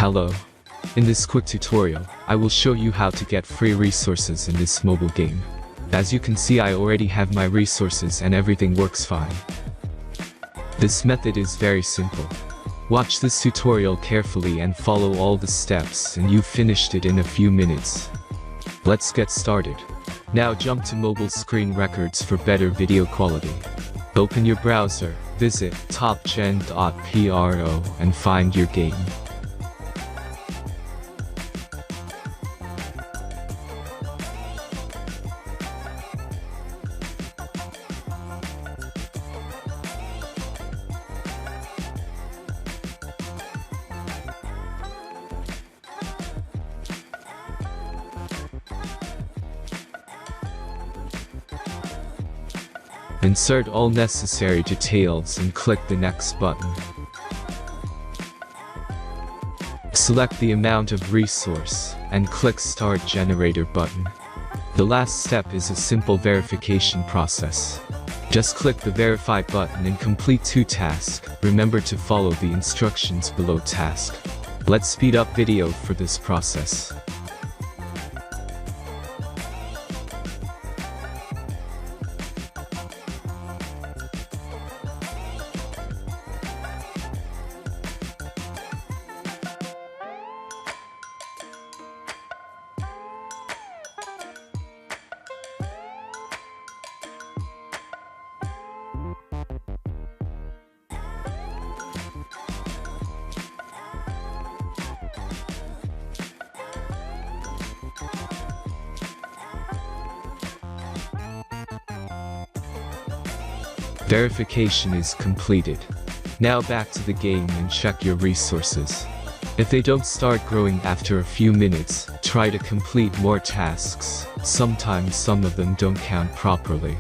Hello. In this quick tutorial, I will show you how to get free resources in this mobile game. As you can see, I already have my resources and everything works fine. This method is very simple. Watch this tutorial carefully and follow all the steps and you've finished it in a few minutes. Let's get started. Now jump to mobile screen records for better video quality. Open your browser, visit topgen.pro and find your game. Insert all necessary details and click the next button. Select the amount of resource and click Start Generator button. The last step is a simple verification process. Just click the Verify button and complete 2 tasks. Remember to follow the instructions below task. Let's speed up video for this process. Verification is completed. Now back to the game and check your resources. If they don't start growing after a few minutes, try to complete more tasks. Sometimes some of them don't count properly.